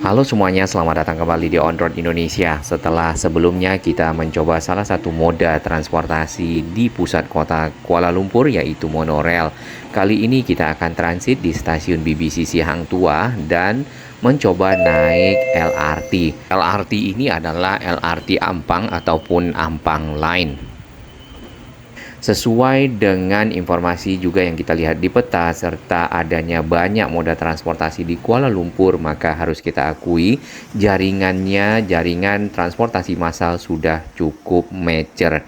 Halo semuanya, selamat datang kembali di On Road Indonesia. Setelah sebelumnya kita mencoba salah satu moda transportasi di pusat kota Kuala Lumpur, yaitu monorail. Kali ini kita akan transit di stasiun BBCC Hang Tuah dan mencoba naik LRT. LRT ini adalah LRT Ampang ataupun Ampang Line. Sesuai dengan informasi juga yang kita lihat di peta serta adanya banyak moda transportasi di Kuala Lumpur, maka harus kita akui jaringan transportasi massal sudah cukup mature.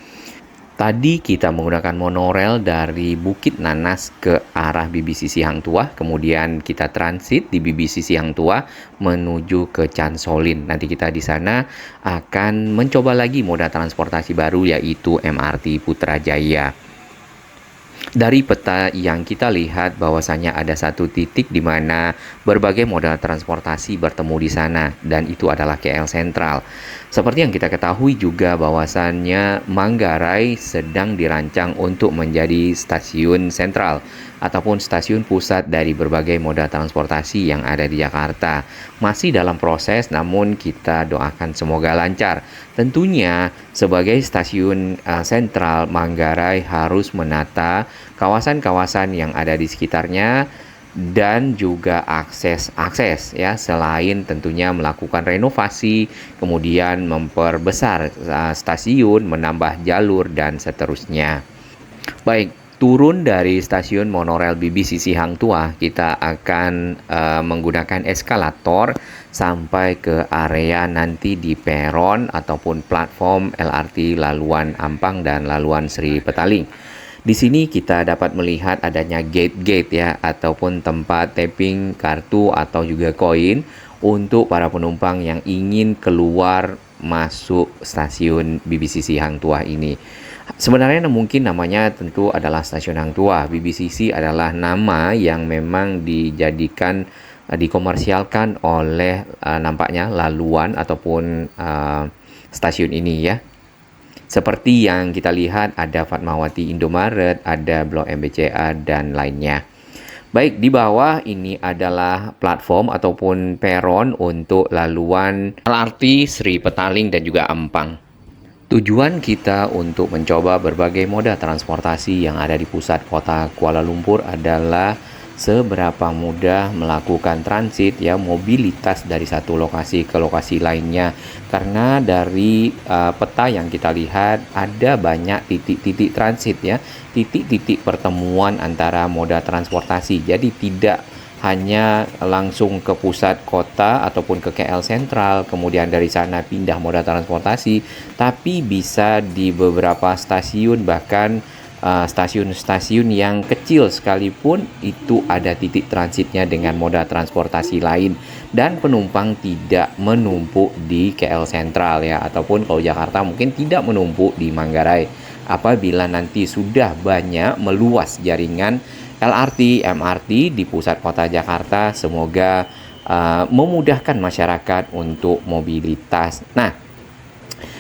Tadi kita menggunakan monorail dari Bukit Nanas ke arah BBCC Hang Tuah, kemudian kita transit di BBCC Hang Tuah menuju ke Chan Solin. Nanti kita di sana akan mencoba lagi moda transportasi baru, yaitu MRT Putrajaya. Dari peta yang kita lihat bahwasanya ada satu titik di mana berbagai moda transportasi bertemu di sana, dan itu adalah KL Sentral. Seperti yang kita ketahui juga bahwasannya Manggarai sedang dirancang untuk menjadi stasiun sentral ataupun stasiun pusat dari berbagai moda transportasi yang ada di Jakarta. Masih dalam proses, namun kita doakan semoga lancar. Tentunya sebagai stasiun sentral, Manggarai harus menata kawasan-kawasan yang ada di sekitarnya dan juga akses ya, selain tentunya melakukan renovasi, kemudian memperbesar stasiun, menambah jalur dan seterusnya. Baik, turun dari stasiun monorail BBCC Hang Tuah, kita akan menggunakan eskalator sampai ke area nanti di peron ataupun platform LRT Laluan Ampang dan Laluan Sri Petaling. Di sini kita dapat melihat adanya gate-gate ya, ataupun tempat tapping kartu atau juga koin untuk para penumpang yang ingin keluar masuk stasiun BBCC Hang Tuah ini. Sebenarnya mungkin namanya tentu adalah Stasiun Hang Tuah. BBCC adalah nama yang memang dijadikan dikomersialkan oleh nampaknya laluan ataupun stasiun ini ya. Seperti yang kita lihat ada Fatmawati Indomaret, ada Blok MBCA dan lainnya. Baik, di bawah ini adalah platform ataupun peron untuk laluan LRT Sri Petaling dan juga Ampang. Tujuan kita untuk mencoba berbagai moda transportasi yang ada di pusat kota Kuala Lumpur adalah seberapa mudah melakukan transit ya, mobilitas dari satu lokasi ke lokasi lainnya. Karena dari peta yang kita lihat ada banyak titik-titik transit ya, titik-titik pertemuan antara moda transportasi. Jadi tidak hanya langsung ke pusat kota ataupun ke KL Sentral, kemudian dari sana pindah moda transportasi, tapi bisa di beberapa stasiun, bahkan stasiun-stasiun yang kecil sekalipun itu ada titik transitnya dengan moda transportasi lain, dan penumpang tidak menumpuk di KL Sentral ya, ataupun kalau Jakarta mungkin tidak menumpuk di Manggarai. Apabila nanti sudah banyak meluas jaringan LRT, MRT di pusat kota Jakarta, semoga memudahkan masyarakat untuk mobilitas. Nah,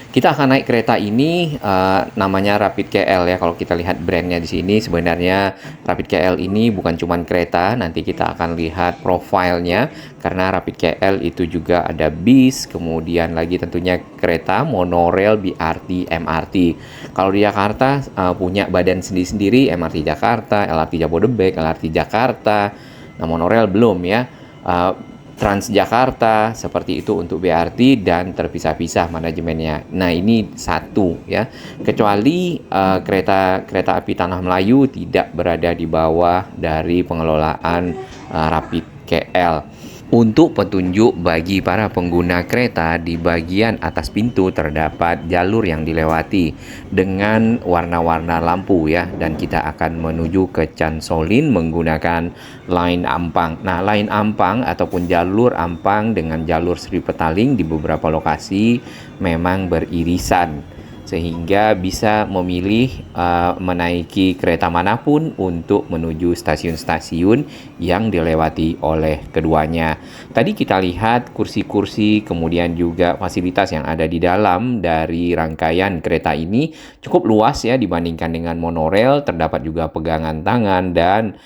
kita akan naik kereta ini namanya Rapid KL ya. Kalau kita lihat brandnya di sini, sebenarnya Rapid KL ini bukan cuma kereta, nanti kita akan lihat profilnya, karena Rapid KL itu juga ada bis, kemudian lagi tentunya kereta, monorail, BRT, MRT. Kalau di Jakarta punya badan sendiri-sendiri, MRT Jakarta, LRT Jabodebek, LRT Jakarta. Nah, monorail belum ya. Transjakarta seperti itu untuk BRT, dan terpisah-pisah manajemennya. Nah, ini satu ya. Kecuali kereta api Tanah Melayu tidak berada di bawah dari pengelolaan Rapid KL. Untuk petunjuk bagi para pengguna kereta, di bagian atas pintu terdapat jalur yang dilewati dengan warna-warna lampu ya, dan kita akan menuju ke Chan Solin menggunakan line Ampang. Nah, line Ampang ataupun jalur Ampang dengan jalur Sri Petaling di beberapa lokasi memang beririsan, sehingga bisa memilih menaiki kereta manapun untuk menuju stasiun-stasiun yang dilewati oleh keduanya. Tadi kita lihat kursi-kursi, kemudian juga fasilitas yang ada di dalam dari rangkaian kereta ini cukup luas ya dibandingkan dengan monorail. Terdapat juga pegangan tangan dan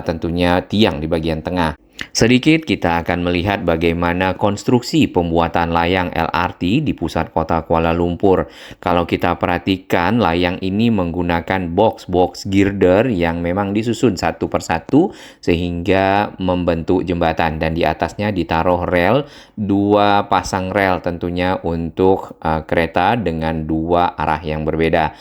tentunya tiang di bagian tengah. Sedikit kita akan melihat bagaimana konstruksi pembuatan layang LRT di pusat kota Kuala Lumpur. Kalau kita perhatikan, layang ini menggunakan box-box girder yang memang disusun satu persatu sehingga membentuk jembatan, dan di atasnya ditaruh rel, dua pasang rel tentunya untuk kereta dengan dua arah yang berbeda.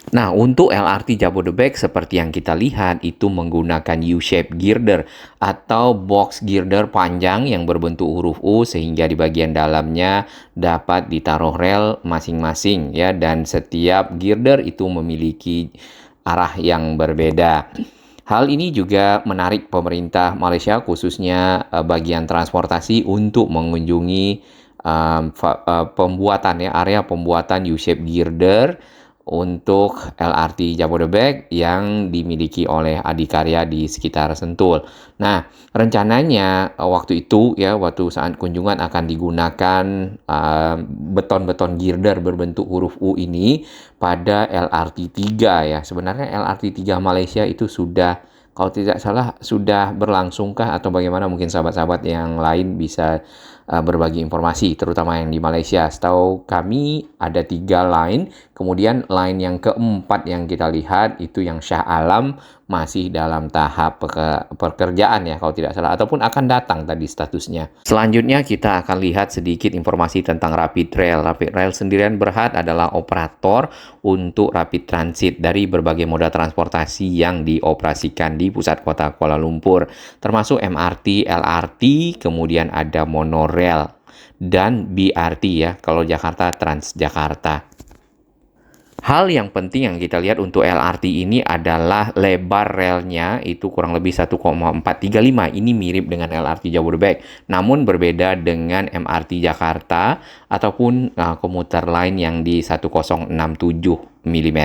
Nah, untuk LRT Jabodebek seperti yang kita lihat itu menggunakan U-shape girder atau box girder panjang yang berbentuk huruf U, sehingga di bagian dalamnya dapat ditaruh rel masing-masing ya, dan setiap girder itu memiliki arah yang berbeda. Hal ini juga menarik pemerintah Malaysia, khususnya bagian transportasi, untuk mengunjungi pembuatan ya, area pembuatan U-shape girder untuk LRT Jabodebek yang dimiliki oleh Adikarya di sekitar Sentul. Nah, rencananya waktu itu ya, waktu saat kunjungan akan digunakan beton-beton girder berbentuk huruf U ini pada LRT 3 ya. Sebenarnya LRT 3 Malaysia itu sudah, kalau tidak salah, sudah berlangsungkah atau bagaimana? Mungkin sahabat-sahabat yang lain bisa berbagi informasi, terutama yang di Malaysia. Setahu kami ada 3 line, kemudian line yang keempat yang kita lihat itu yang Shah Alam masih dalam tahap pekerjaan ya, kalau tidak salah, ataupun akan datang tadi statusnya. Selanjutnya kita akan lihat sedikit informasi tentang Rapid Rail. Rapid Rail sendirian Berhad adalah operator untuk rapid transit dari berbagai moda transportasi yang dioperasikan di pusat kota Kuala Lumpur, termasuk MRT, LRT, kemudian ada monorail dan BRT ya, kalau Jakarta Transjakarta. Hal yang penting yang kita lihat untuk LRT ini adalah lebar relnya itu kurang lebih 1,435. Ini mirip dengan LRT Jabodebek, namun berbeda dengan MRT Jakarta ataupun komuter lain yang di 1067 mm.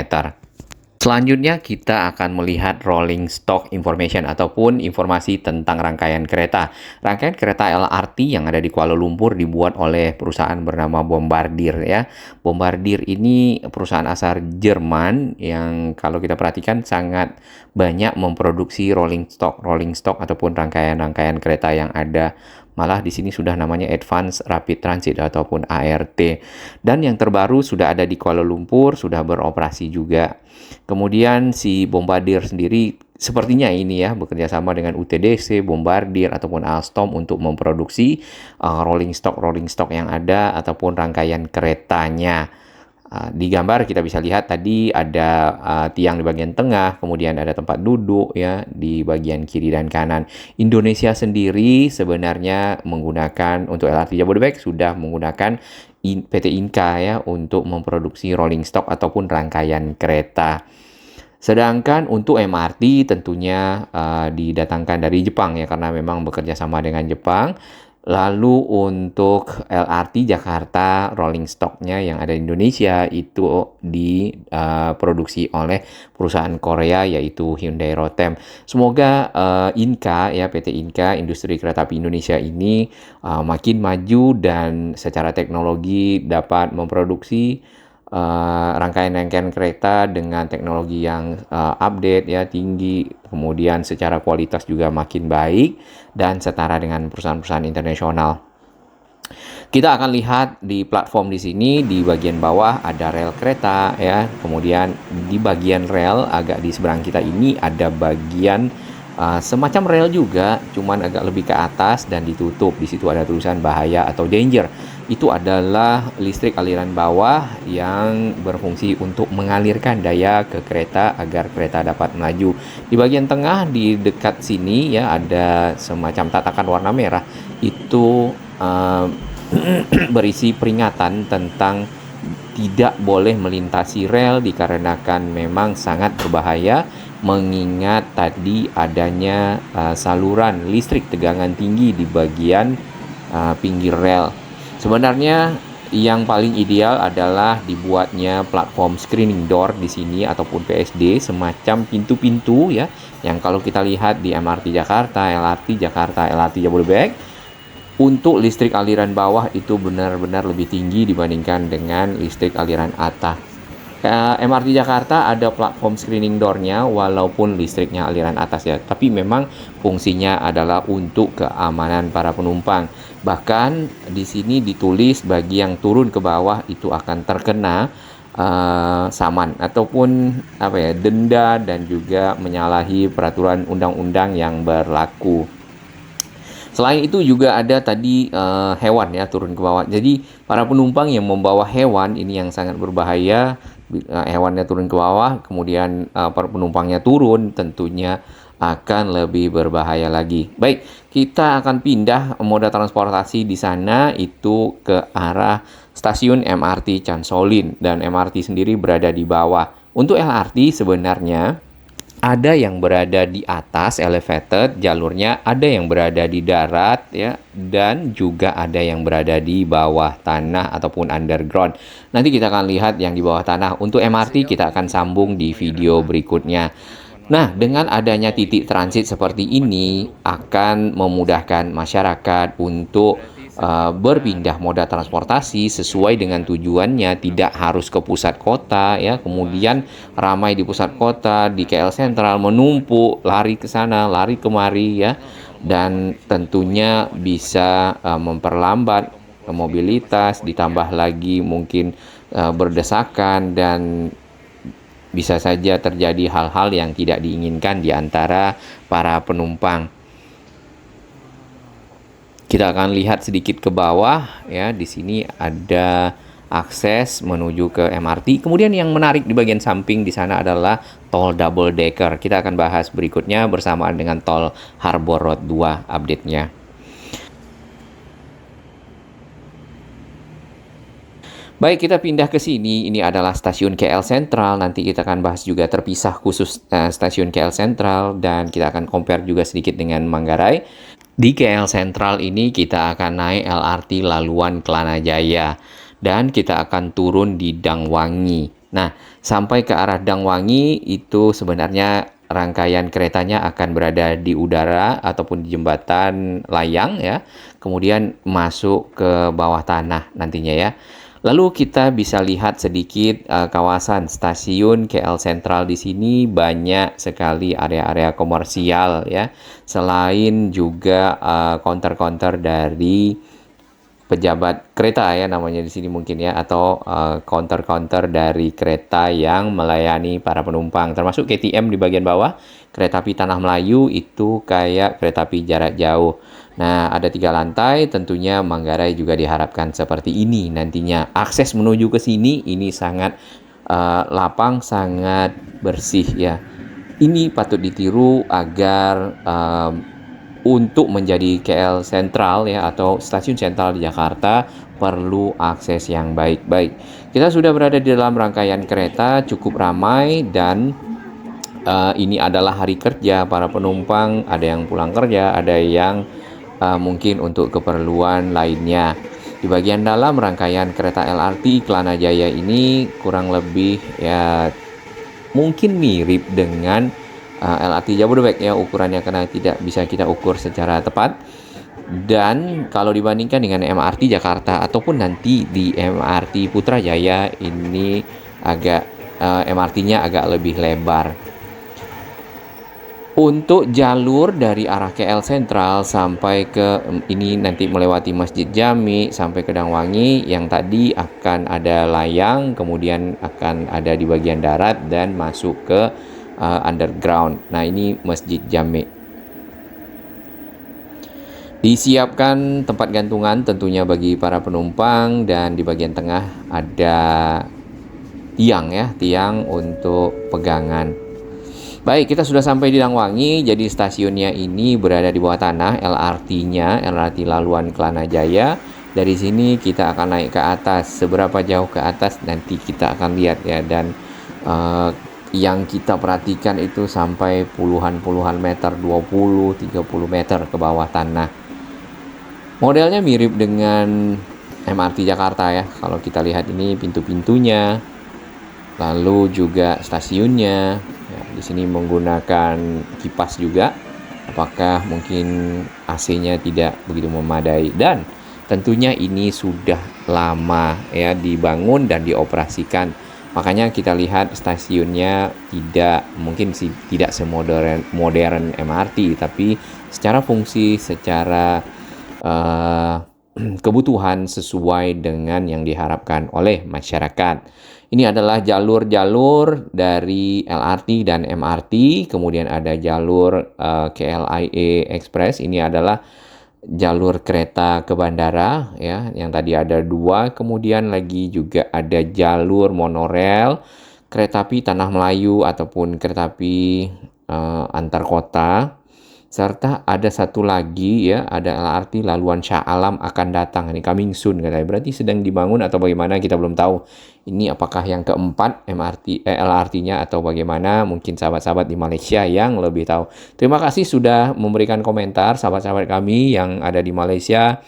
Selanjutnya kita akan melihat rolling stock information ataupun informasi tentang rangkaian kereta. Rangkaian kereta LRT yang ada di Kuala Lumpur dibuat oleh perusahaan bernama Bombardier ya. Bombardier ini perusahaan asal Jerman yang kalau kita perhatikan sangat banyak memproduksi rolling stock ataupun rangkaian-rangkaian kereta yang ada. Malah di sini sudah namanya Advanced Rapid Transit ataupun ART. Dan yang terbaru sudah ada di Kuala Lumpur, sudah beroperasi juga. Kemudian si Bombardier sendiri sepertinya ini ya bekerja sama dengan UTDC, Bombardier ataupun Alstom untuk memproduksi rolling stock yang ada ataupun rangkaian keretanya. Di gambar kita bisa lihat tadi ada tiang di bagian tengah, kemudian ada tempat duduk ya di bagian kiri dan kanan. Indonesia sendiri sebenarnya menggunakan untuk LRT Jabodebek sudah menggunakan PT Inka ya untuk memproduksi rolling stock ataupun rangkaian kereta. Sedangkan untuk MRT tentunya didatangkan dari Jepang ya, karena memang bekerja sama dengan Jepang. Lalu untuk LRT Jakarta rolling stocknya yang ada di Indonesia itu diproduksi oleh perusahaan Korea yaitu Hyundai Rotem. Semoga Inka ya, PT Inka Industri Kereta Api Indonesia ini makin maju dan secara teknologi dapat memproduksi rangkaian-rangkaian kereta dengan teknologi yang update ya, tinggi, kemudian secara kualitas juga makin baik dan setara dengan perusahaan-perusahaan internasional. Kita akan lihat di platform di sini di bagian bawah ada rel kereta ya, kemudian di bagian rel agak di seberang kita ini ada bagian semacam rel juga, cuman agak lebih ke atas dan ditutup. Di situ ada tulisan bahaya atau danger. Itu adalah listrik aliran bawah yang berfungsi untuk mengalirkan daya ke kereta agar kereta dapat melaju. Di bagian tengah di dekat sini ya ada semacam tatakan warna merah. Itu berisi peringatan tentang tidak boleh melintasi rel dikarenakan memang sangat berbahaya, mengingat tadi adanya saluran listrik tegangan tinggi di bagian pinggir rel. Sebenarnya yang paling ideal adalah dibuatnya platform screening door di sini ataupun PSD, semacam pintu-pintu ya, yang kalau kita lihat di MRT Jakarta, LRT Jabodebek, untuk listrik aliran bawah itu benar-benar lebih tinggi dibandingkan dengan listrik aliran atas. MRT Jakarta ada platform screening door-nya walaupun listriknya aliran atas ya, tapi memang fungsinya adalah untuk keamanan para penumpang. Bahkan di sini ditulis bagi yang turun ke bawah itu akan terkena saman ataupun denda dan juga menyalahi peraturan undang-undang yang berlaku. Selain itu juga ada tadi hewan ya turun ke bawah. Jadi para penumpang yang membawa hewan ini yang sangat berbahaya. Hewannya turun ke bawah, kemudian para penumpangnya turun, tentunya akan lebih berbahaya lagi. Baik, kita akan pindah moda transportasi di sana itu ke arah stasiun MRT Chansolin dan MRT sendiri berada di bawah. Untuk LRT sebenarnya ada yang berada di atas elevated jalurnya, ada yang berada di darat ya, dan juga ada yang berada di bawah tanah ataupun underground. Nanti kita akan lihat yang di bawah tanah. Untuk MRT kita akan sambung di video berikutnya. Nah, dengan adanya titik transit seperti ini akan memudahkan masyarakat untuk berpindah moda transportasi sesuai dengan tujuannya, tidak harus ke pusat kota ya, kemudian ramai di pusat kota, di KL Sentral menumpuk, lari ke sana, lari kemari ya, dan tentunya bisa memperlambat mobilitas, ditambah lagi mungkin berdesakan dan bisa saja terjadi hal-hal yang tidak diinginkan di antara para penumpang. Kita akan lihat sedikit ke bawah ya. Di sini ada akses menuju ke MRT. Kemudian yang menarik di bagian samping di sana adalah tol double decker. Kita akan bahas berikutnya bersamaan dengan tol Harbor Road 2 update-nya. Baik, kita pindah ke sini. Ini adalah stasiun KL Sentral. Nanti kita akan bahas juga terpisah khusus stasiun KL Sentral dan kita akan compare juga sedikit dengan Manggarai. Di KL Sentral ini kita akan naik LRT Laluan Kelana Jaya dan kita akan turun di Dangwangi. Nah, sampai ke arah Dangwangi itu sebenarnya rangkaian keretanya akan berada di udara ataupun di jembatan layang ya. Kemudian masuk ke bawah tanah nantinya ya. Lalu kita bisa lihat sedikit kawasan stasiun KL Sentral di sini banyak sekali area-area komersial ya. Selain juga counter-counter dari pejabat kereta ya namanya di sini mungkin ya, atau counter-counter dari kereta yang melayani para penumpang, termasuk KTM di bagian bawah. Kereta api Tanah Melayu itu kayak kereta api jarak jauh. Nah, ada 3 lantai, tentunya Manggarai juga diharapkan seperti ini nantinya. Akses menuju ke sini ini sangat lapang, sangat bersih ya. Ini patut ditiru agar untuk menjadi KL Sentral ya atau stasiun sentral di Jakarta perlu akses yang baik-baik. Kita sudah berada di dalam rangkaian kereta, cukup ramai dan ini adalah hari kerja para penumpang, ada yang pulang kerja, ada yang mungkin untuk keperluan lainnya. Di bagian dalam rangkaian kereta LRT Kelana Jaya ini kurang lebih ya mungkin mirip dengan LRT Jabodebek ya ukurannya, karena tidak bisa kita ukur secara tepat. Dan kalau dibandingkan dengan MRT Jakarta ataupun nanti di MRT Putrajaya ini agak MRT-nya agak lebih lebar. Untuk jalur dari arah KL Sentral sampai ke ini nanti melewati Masjid Jami sampai ke Dangwangi, yang tadi akan ada layang, kemudian akan ada di bagian darat dan masuk ke underground. Nah, ini Masjid Jami. Disiapkan tempat gantungan tentunya bagi para penumpang dan di bagian tengah ada tiang ya, tiang untuk pegangan. Baik, kita sudah sampai di Dangwangi. Jadi stasiunnya ini berada di bawah tanah, LRT-nya, LRT Laluan Kelana Jaya. Dari sini kita akan naik ke atas. Seberapa jauh ke atas nanti kita akan lihat ya. Dan yang kita perhatikan itu sampai puluhan meter, 20-30 meter ke bawah tanah. Modelnya mirip dengan MRT Jakarta ya. Kalau kita lihat ini pintu-pintunya, lalu juga stasiunnya. Ya, di sini menggunakan kipas juga. Apakah mungkin AC-nya tidak begitu memadai, dan tentunya ini sudah lama ya dibangun dan dioperasikan. Makanya kita lihat stasiunnya tidak semodern modern MRT, tapi secara fungsi, secara uh, kebutuhan sesuai dengan yang diharapkan oleh masyarakat. Ini adalah jalur-jalur dari LRT dan MRT, kemudian ada jalur KLIA Express. Ini adalah jalur kereta ke bandara ya, yang tadi ada 2, kemudian lagi juga ada jalur monorel, kereta api Tanah Melayu ataupun kereta api antar kota. Serta ada satu lagi ya, ada LRT Laluan Shah Alam akan datang. Ini coming soon katanya. Berarti sedang dibangun atau bagaimana kita belum tahu. Ini apakah yang keempat LRT-nya atau bagaimana? Mungkin sahabat-sahabat di Malaysia yang lebih tahu. Terima kasih sudah memberikan komentar sahabat-sahabat kami yang ada di Malaysia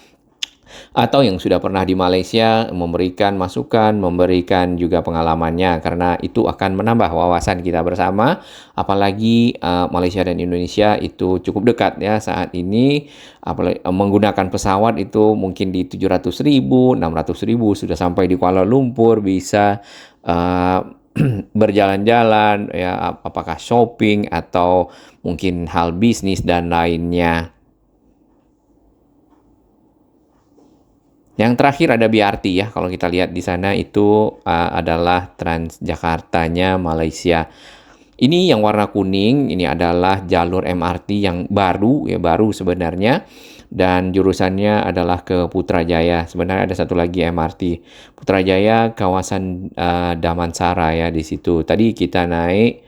atau yang sudah pernah di Malaysia, memberikan masukan, memberikan juga pengalamannya, karena itu akan menambah wawasan kita bersama. Apalagi Malaysia dan Indonesia itu cukup dekat ya saat ini. Apalagi menggunakan pesawat itu mungkin di 700.000, 600.000 sudah sampai di Kuala Lumpur, bisa berjalan-jalan ya, apakah shopping atau mungkin hal bisnis dan lainnya. Yang terakhir ada BRT ya, kalau kita lihat di sana itu adalah Transjakartanya Malaysia. Ini yang warna kuning, ini adalah jalur MRT yang baru sebenarnya, dan jurusannya adalah ke Putrajaya. Sebenarnya ada satu lagi MRT Putrajaya kawasan Damansara ya di situ. Tadi kita naik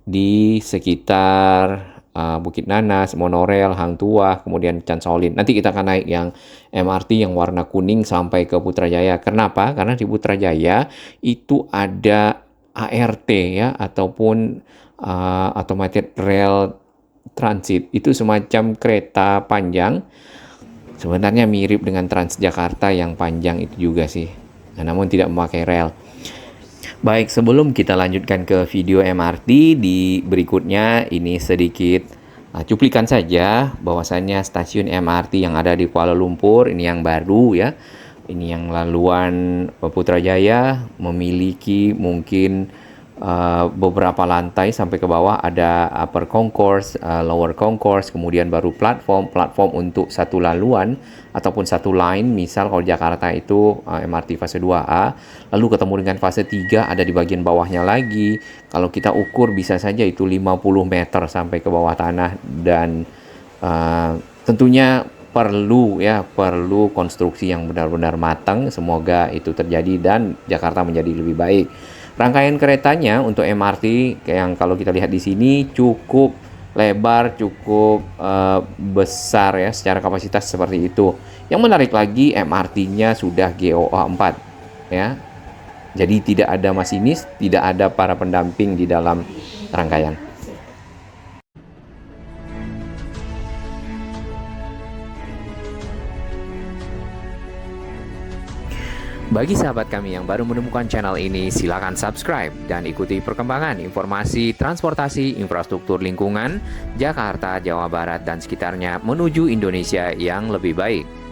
di sekitar Bukit Nanas, Monorel, Hang Tuah, kemudian Chan Solin. Nanti kita akan naik yang MRT yang warna kuning sampai ke Putrajaya. Kenapa? Karena di Putrajaya itu ada ART ya, ataupun Automated Rail Transit. Itu semacam kereta panjang. Sebenarnya mirip dengan Transjakarta yang panjang itu juga sih. Nah, namun tidak memakai rel. Baik, sebelum kita lanjutkan ke video MRT di berikutnya, ini sedikit cuplikan saja bahwasannya stasiun MRT yang ada di Kuala Lumpur, ini yang baru ya. Ini yang laluan Putrajaya, memiliki mungkin beberapa lantai sampai ke bawah. Ada upper concourse, lower concourse, kemudian baru platform untuk satu laluan ataupun satu line. Misal kalau Jakarta itu MRT fase 2A, lalu ketemu dengan fase 3 ada di bagian bawahnya lagi. Kalau kita ukur bisa saja itu 50 meter sampai ke bawah tanah, dan tentunya perlu konstruksi yang benar-benar matang. Semoga itu terjadi dan Jakarta menjadi lebih baik. Rangkaian keretanya untuk MRT yang kalau kita lihat di sini cukup lebar, cukup besar ya, secara kapasitas seperti itu. Yang menarik lagi, MRT-nya sudah GOA 4 ya. Jadi tidak ada masinis, tidak ada para pendamping di dalam rangkaian. Bagi sahabat kami yang baru menemukan channel ini, silakan subscribe dan ikuti perkembangan informasi transportasi infrastruktur lingkungan Jakarta, Jawa Barat, dan sekitarnya menuju Indonesia yang lebih baik.